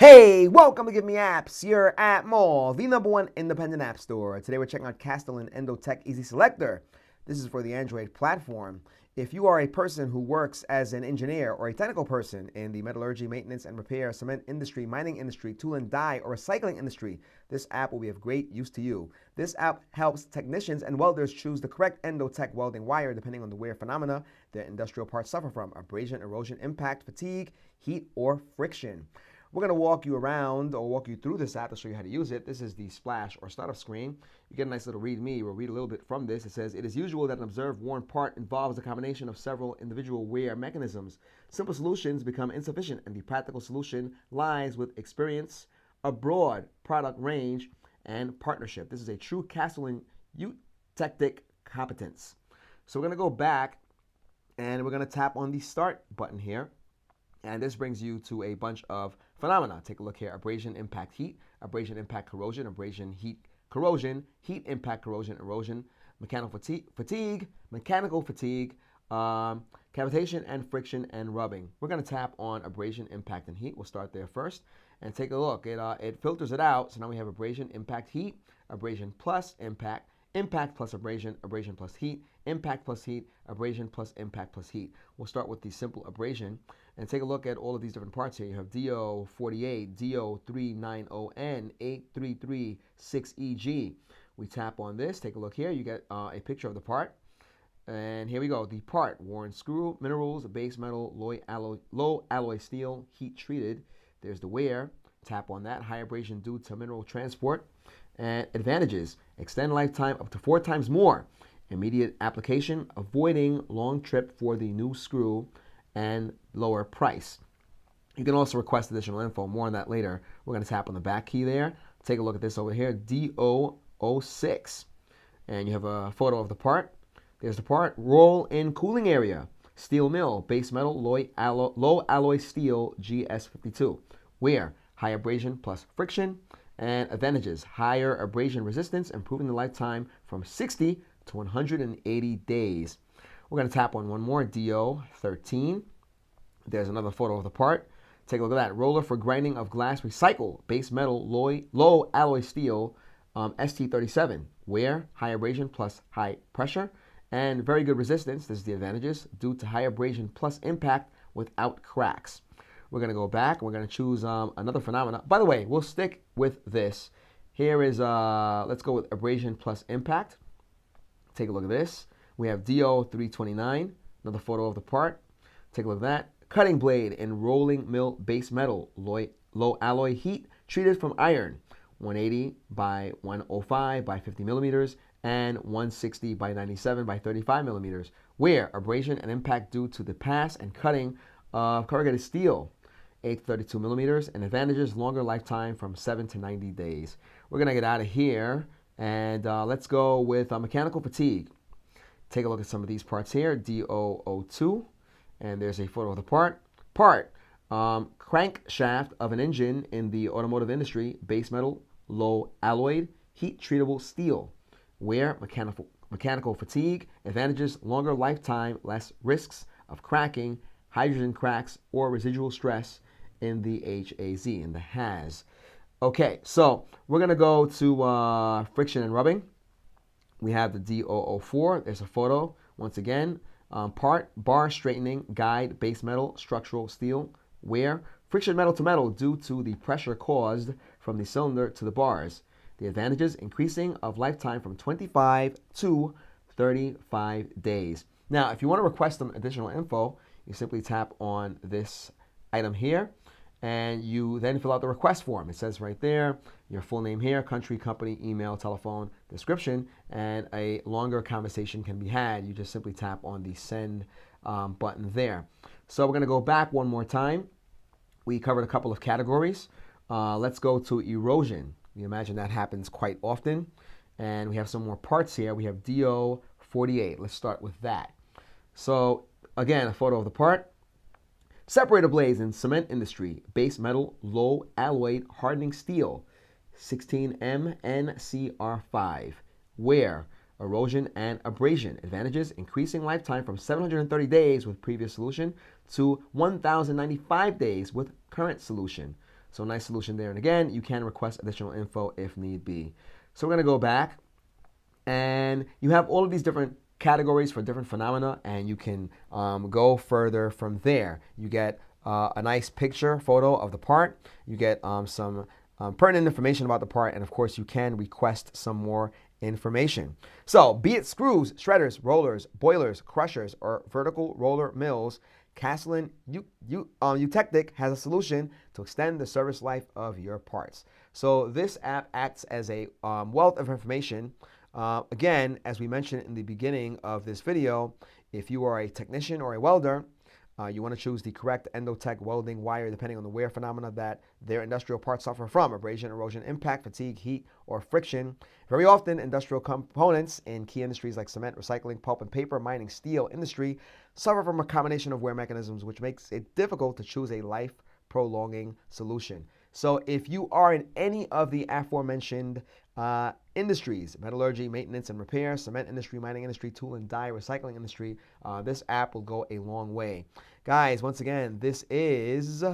Hey, welcome to GiveMeApps, your app mall, the #1 independent app store. Today we're checking out Castolin Endotec EasySelector. This is for the Android platform. If you are a person who works as an engineer or a technical person in the metallurgy, maintenance and repair, cement industry, mining industry, tool and die, or recycling industry, this app will be of great use to you. This app helps technicians and welders choose the correct Endotec welding wire depending on the wear phenomena their industrial parts suffer from: abrasion, erosion, impact, fatigue, heat, or friction. We're going to walk you around or walk you through this app to show you how to use it. This is the splash or startup screen. You get a nice little read-me. We'll read a little bit from this. It says, "It is usual that an observed worn part involves a combination of several individual wear mechanisms. Simple solutions become insufficient, and the practical solution lies with experience, a broad product range, and partnership." This is a true Castolin eutectic competence. So we're going to go back, and we're going to tap on the Start button here. And this brings you to a bunch of phenomena. Take a look here: abrasion, impact, heat; abrasion, impact, corrosion; abrasion, heat, corrosion; heat, impact, corrosion, erosion; mechanical fatigue, cavitation and friction and rubbing. We're going to tap on abrasion, impact, and heat. We'll start there first and take a look. It filters it out. So now we have abrasion, impact, heat; abrasion plus impact; impact plus abrasion; abrasion plus heat; impact plus heat; abrasion plus impact plus heat. We'll start with the simple abrasion and take a look at all of these different parts here. You have DO48, DO390N, 8336EG. We tap on this. Take a look here. You get a picture of the part. And here we go. The part: worn screw, minerals, base metal, low alloy steel, heat treated. There's the wear. Tap on that. High abrasion due to mineral transport. And advantages: extend lifetime up to 4 times more. Immediate application, avoiding long trip for the new screw, and lower price. You can also request additional info. More on that later. We're going to tap on the back key there. Take a look at this over here, DO06. And you have a photo of the part. There's the part: roll-in cooling area, steel mill, base metal, low alloy steel, GS52. Wear: high abrasion plus friction. And advantages: higher abrasion resistance, improving the lifetime from 60 to 180 days. We're going to tap on one more, DO13. There's another photo of the part. Take a look at that. Roller for grinding of glass recycle, base metal, low alloy steel, ST37. Wear: high abrasion plus high pressure, and very good resistance. This is the advantages: due to high abrasion plus impact without cracks. We're going to go back. We're going to choose another phenomena. By the way, we'll stick with this. Here is, let's go with abrasion plus impact. Take a look at this. We have DO329, another photo of the part. Take a look at that. Cutting blade in rolling mill, base metal, low alloy, heat treated from iron, 180 by 105 by 50 millimeters, and 160 by 97 by 35 millimeters. Wear: abrasion and impact due to the pass and cutting of corrugated steel, 8 to 32 millimeters, and advantages: longer lifetime from 7 to 90 days. We're going to get out of here, and let's go with mechanical fatigue. Take a look at some of these parts here, DO02, and there's a photo of the part. Crankshaft of an engine in the automotive industry, base metal, low alloyed, heat treatable steel. Wear: mechanical fatigue. Advantages: longer lifetime, less risks of cracking, hydrogen cracks, or residual stress in the HAZ, in the HAZ. Okay, so we're going to go to friction and rubbing. We have the DO04. There's a photo. Once again, part: bar straightening guide, base metal, structural steel. Wear: friction metal to metal due to the pressure caused from the cylinder to the bars. The advantages: increasing of lifetime from 25 to 35 days. Now, if you want to request some additional info, you simply tap on this item here, and you then fill out the request form. It says right there your full name here, country, company, email, telephone, description, and a longer conversation can be had. You just simply tap on the send button there. So we're going to go back one more time. We covered a couple of categories. Let's go to erosion. You imagine that happens quite often. And we have some more parts here. We have DO48. Let's start with that. So again, a photo of the part. Separator blades in cement industry, base metal, low alloyed hardening steel, 16M-NCR5. Wear: erosion and abrasion. Advantages: increasing lifetime from 730 days with previous solution to 1,095 days with current solution. So nice solution there. And again, you can request additional info if need be. So we're going to go back, and you have all of these different categories for different phenomena, and you can go further from there. You get a nice picture photo of the part. You get some pertinent information about the part, and of course you can request some more information. So be it screws, shredders, rollers, boilers, crushers, or vertical roller mills, Castolin Endotec has a solution to extend the service life of your parts. So this app acts as a wealth of information. Again, as we mentioned in the beginning of this video, if you are a technician or a welder, you want to choose the correct Endotec welding wire depending on the wear phenomena that their industrial parts suffer from: abrasion, erosion, impact, fatigue, heat, or friction. Very often, industrial components in key industries like cement, recycling, pulp and paper, mining, steel industry suffer from a combination of wear mechanisms, which makes it difficult to choose a life-prolonging solution. So if you are in any of the aforementioned industries: metallurgy, maintenance and repair, cement industry, mining industry, tool and die, recycling industry, this app will go a long way. Guys, once again, this is,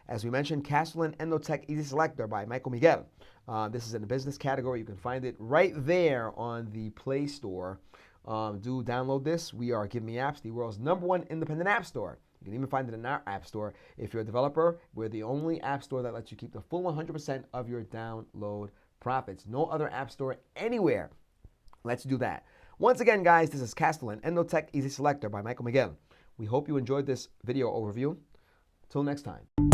as we mentioned, Castolin Endotec EasySelector by Michael Miguel. This is in the business category. You can find it right there on the Play Store. Do download this. We are GiveMeApps, the world's #1 independent app store. You can even find it in our app store. If you're a developer, we're the only app store that lets you keep the full 100% of your download profits. No other app store anywhere lets you do that. Once again, guys, this is Castolin Endotec EasySelector by Michael Miguel. We hope you enjoyed this video overview. Till next time.